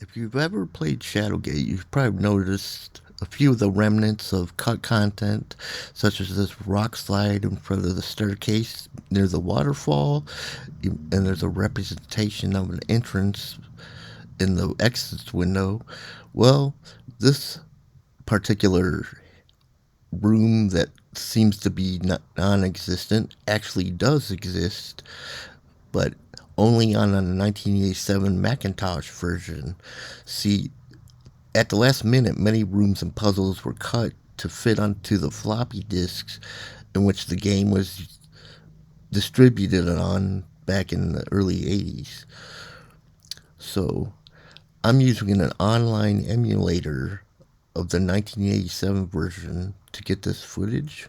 If you've ever played Shadowgate, you've probably noticed a few of the remnants of cut content, such as this rock slide in front of the staircase near the waterfall, and there's a representation of an entrance in the exits window. Well, this particular room that seems to be non existent actually does exist, but only on a 1987 Macintosh version. See, at the last minute, many rooms and puzzles were cut to fit onto the floppy disks in which the game was distributed on back in the early 80s. So I'm using an online emulator of the 1987 version to get this footage.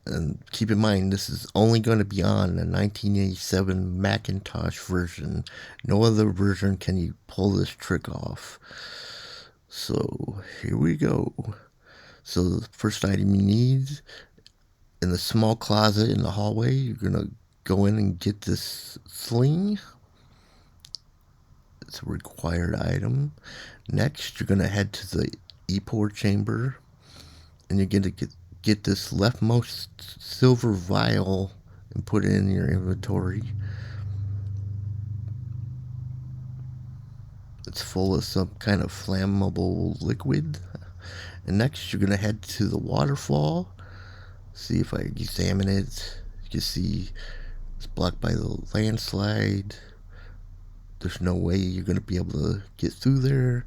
And keep in mind, this is only going to be on the 1987 Macintosh version. No other version can you pull this trick off. So here we go. So the first item you need, in the small closet in the hallway, you're going to go in and get this sling. It's a required item. Next, you're going to head to the E-pour chamber, and you're going to get this leftmost silver vial and put it in your inventory. It's full of some kind of flammable liquid. And next, you're going to head to the waterfall. See if I examine it. You can see it's blocked by the landslide. There's no way you're going to be able to get through there.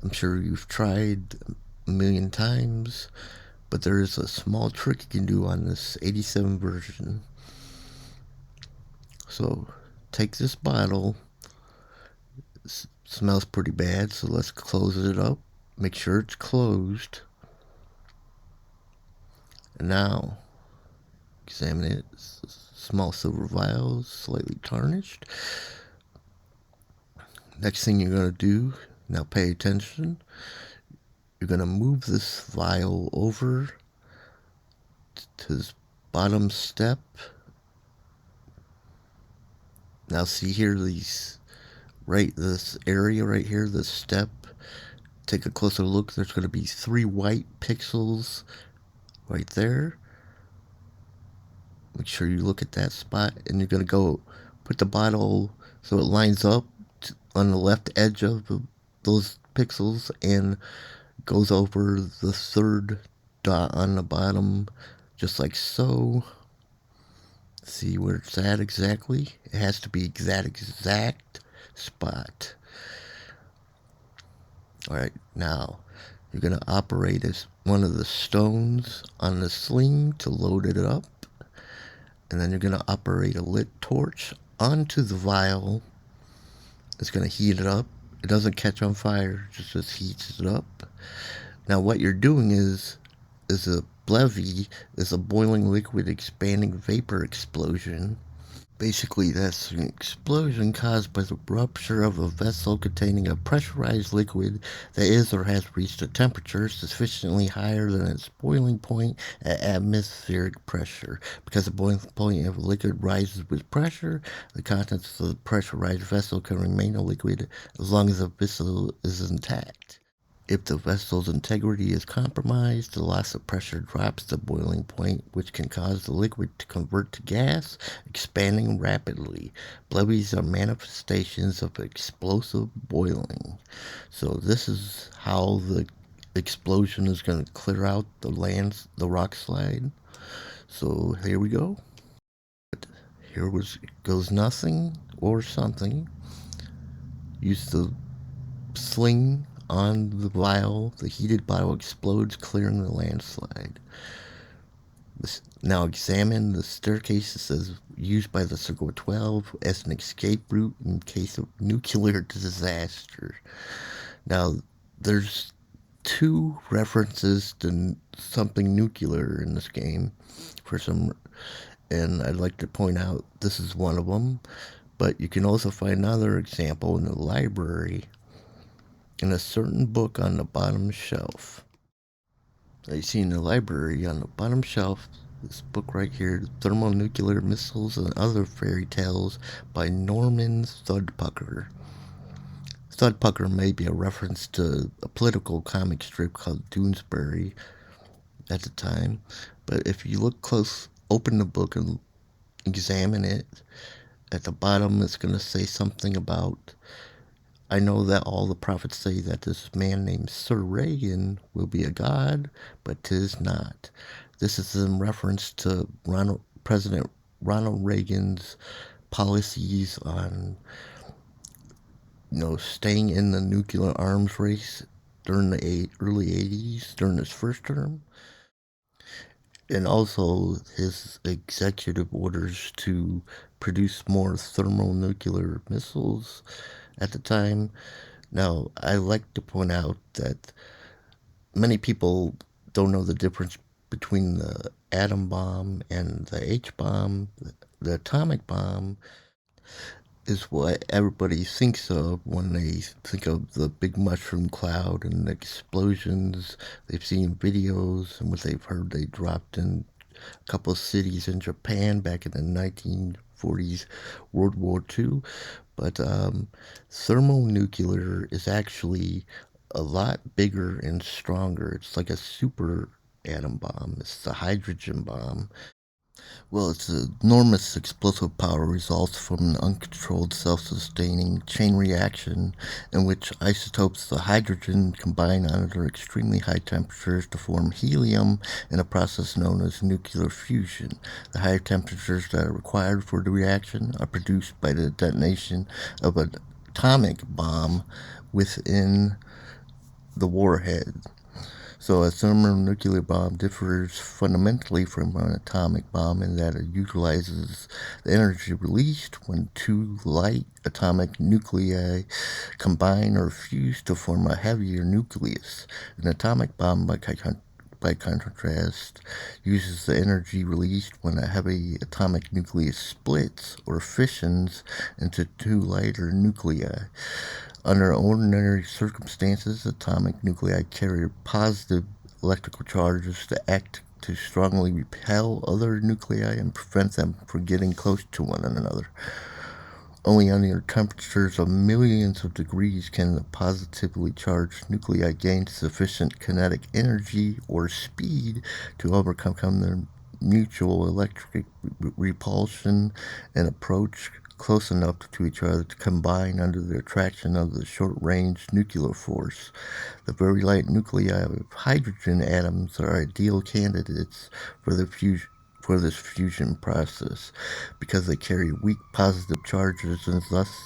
I'm sure you've tried a million times, but there is a small trick you can do on this 87 version. So take this bottle. It smells pretty bad, so let's close it up. Make sure it's closed. And now, examine it. It's a small silver vial, slightly tarnished. Next thing you're going to do, now pay attention, you're going to move this vial over to this bottom step. Now see here, this area right here, this step. Take a closer look. There's going to be 3 white pixels right there. Make sure you look at that spot, and you're going to go put the bottle so it lines up on the left edge of those pixels and goes over the 3rd dot on the bottom, just like so. See where it's at exactly? It has to be that exact spot. Alright, now you're going to operate as one of the stones on the sling to load it up. And then you're going to operate a lit torch onto the vial. It's going to heat it up. It doesn't catch on fire, just heats it up. Now what you're doing is a blevy, is a boiling liquid expanding vapor explosion. Basically, that's an explosion caused by the rupture of a vessel containing a pressurized liquid that is or has reached a temperature sufficiently higher than its boiling point at atmospheric pressure. Because the boiling point of a liquid rises with pressure, the contents of the pressurized vessel can remain a liquid as long as the vessel is intact. If the vessel's integrity is compromised, the loss of pressure drops the boiling point, which can cause the liquid to convert to gas, expanding rapidly. Blevies are manifestations of explosive boiling. So this is how the explosion is going to clear out the rock slide. So here we go. Here goes nothing or something. Use the sling on the vial. The heated bottle explodes, clearing the landslide. Now examine the staircase. It says used by the Circle 12 as an escape route in case of nuclear disaster. Now there's 2 references to something nuclear in this game and I'd like to point out this is one of them, but you can also find another example in the library in a certain book on the bottom shelf. You see in the library on the bottom shelf, This book right here, Thermonuclear Missiles and Other Fairy Tales by Norman Thudpucker. Thudpucker may be a reference to a political comic strip called Doonesbury at the time, but if you look close, open the book and examine it, at the bottom it's going to say something about, I know that all the prophets say that this man named Sir Reagan will be a god, but 'tis not. This is in reference to President Ronald Reagan's policies on, staying in the nuclear arms race during the early 80s, during his first term, and also his executive orders to produce more thermonuclear missiles at the time. Now, I like to point out that many people don't know the difference between the atom bomb and the H bomb. The atomic bomb is what everybody thinks of when they think of the big mushroom cloud and the explosions. They've seen videos and what they've heard they dropped in a couple of cities in Japan back in the 1940s, World War II. But thermonuclear is actually a lot bigger and stronger. It's like a super atom bomb. It's the hydrogen bomb. Well, its enormous explosive power results from an uncontrolled self-sustaining chain reaction in which isotopes of hydrogen combine under extremely high temperatures to form helium in a process known as nuclear fusion. The higher temperatures that are required for the reaction are produced by the detonation of an atomic bomb within the warhead. So a thermonuclear bomb differs fundamentally from an atomic bomb in that it utilizes the energy released when two light atomic nuclei combine or fuse to form a heavier nucleus. An atomic bomb, by contrast, uses the energy released when a heavy atomic nucleus splits or fissions into two lighter nuclei. Under ordinary circumstances, atomic nuclei carry positive electrical charges that act to strongly repel other nuclei and prevent them from getting close to one another. Only under temperatures of millions of degrees can the positively charged nuclei gain sufficient kinetic energy or speed to overcome their mutual electric repulsion and approach close enough to each other to combine under the attraction of the short-range nuclear force. The very light nuclei of hydrogen atoms are ideal candidates for this fusion process because they carry weak positive charges and thus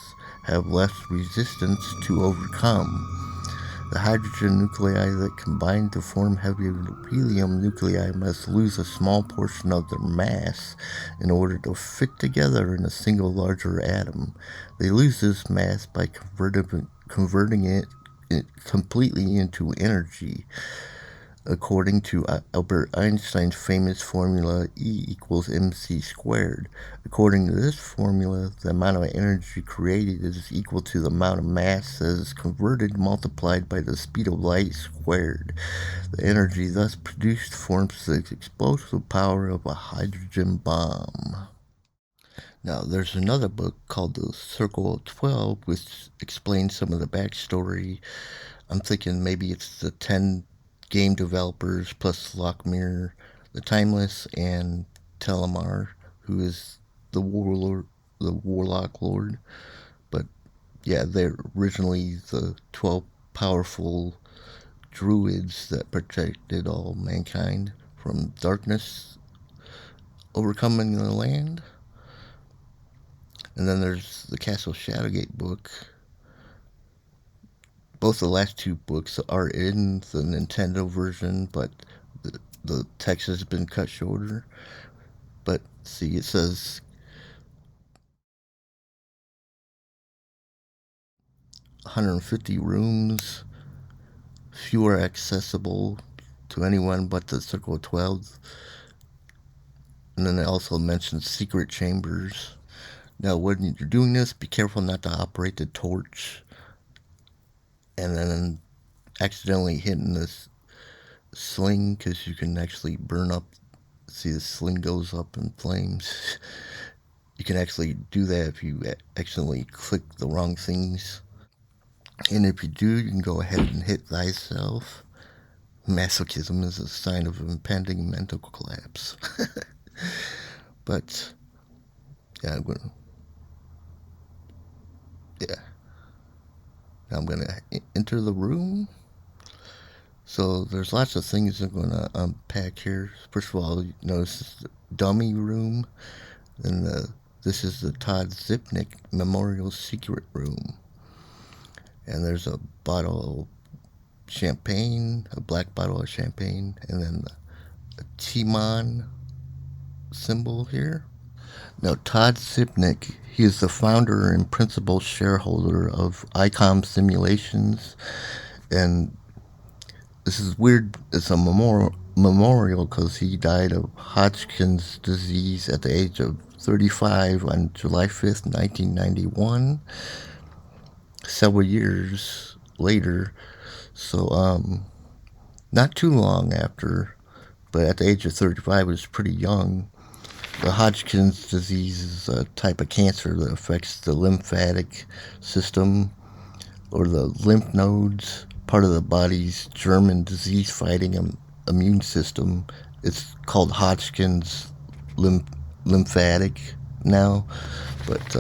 have less resistance to overcome. The hydrogen nuclei that combine to form heavier helium nuclei must lose a small portion of their mass in order to fit together in a single larger atom. They lose this mass by converting it completely into energy. According to Albert Einstein's famous formula, E equals mc squared. According to this formula, the amount of energy created is equal to the amount of mass that is converted multiplied by the speed of light squared. The energy thus produced forms the explosive power of a hydrogen bomb. Now, there's another book called The Circle of 12, which explains some of the backstory. I'm thinking maybe it's the 10 game developers plus Lockmere, the Timeless, and Telemar, who is the Warlock Lord. But yeah, they're originally the 12 powerful druids that protected all mankind from darkness overcoming the land. And then there's the Castle Shadowgate book. Both the last two books are in the Nintendo version, but the text has been cut shorter. But see, it says 150 rooms, few are accessible to anyone but the Circle of 12. And then it also mentions secret chambers. Now, when you're doing this, be careful not to operate the torch and then accidentally hitting this sling, because you can actually burn up See, the sling goes up in flames. You can actually do that if you accidentally click the wrong things. And if you do, you can go ahead and hit thyself. Masochism is a sign of impending mental collapse. But yeah, I'm gonna enter the room. So there's lots of things I'm gonna unpack here. First of all, you notice the dummy room, and this is the Todd Zipnick Memorial Secret Room. And there's a bottle of champagne, a black bottle of champagne, and then a Timon symbol here. Now, Todd Zipnick, he is the founder and principal shareholder of ICOM Simulations, and this is weird. It's a memorial because he died of Hodgkin's disease at the age of 35 on July 5th, 1991. Several years later, so not too long after, but at the age of 35, was pretty young. The Hodgkin's disease is a type of cancer that affects the lymphatic system or the lymph nodes, part of the body's German disease-fighting immune system. It's called Hodgkin's lymphatic now, but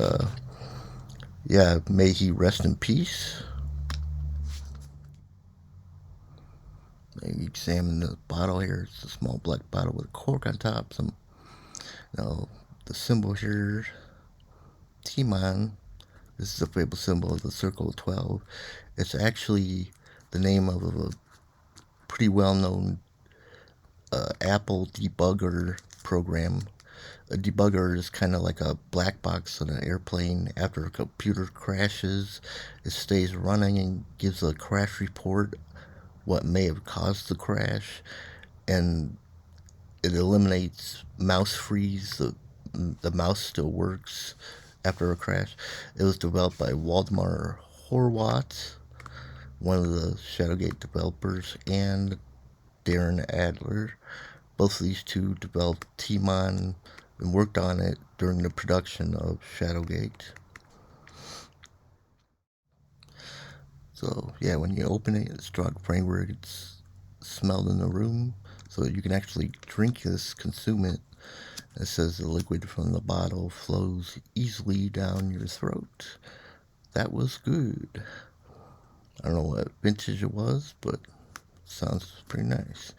yeah, may he rest in peace. Maybe examine the bottle here. It's a small black bottle with a cork on top. Now, the symbol here, Timon. This is a fabled symbol of the Circle of 12. It's actually the name of a pretty well-known Apple debugger program. A debugger is kind of like a black box on an airplane. After a computer crashes, it stays running and gives a crash report, what may have caused the crash, and it eliminates mouse freeze. The mouse still works after a crash. It was developed by Waldemar Horwatz, one of the Shadowgate developers, and Darren Adler. Both of these two developed Timon and worked on it during the production of Shadowgate. So yeah, when you open it, it's strong framework. It's smelled in the room, so you can actually drink this, consume it. It says the liquid from the bottle flows easily down your throat. That was good. I don't know what vintage it was, but it sounds pretty nice.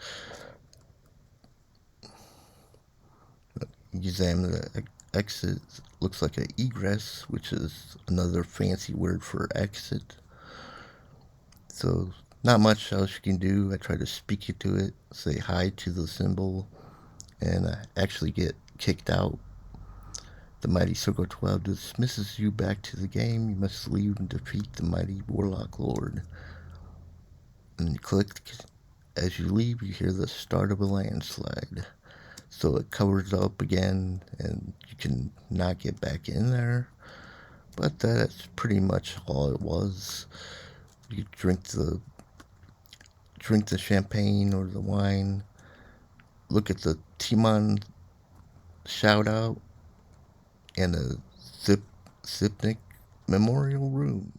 Examine the exit. Looks like an egress, which is another fancy word for exit. So not much else you can do. I try to speak you to it, say hi to the symbol, and actually get kicked out. The mighty Circle 12 dismisses you back to the game. You must leave and defeat the mighty Warlock Lord. And you click. As you leave, you hear the start of a landslide. So it covers up again, and you can not get back in there. But that's pretty much all it was. You drink the champagne or the wine. Look at the Timon shout out and a Zipnick Memorial Room.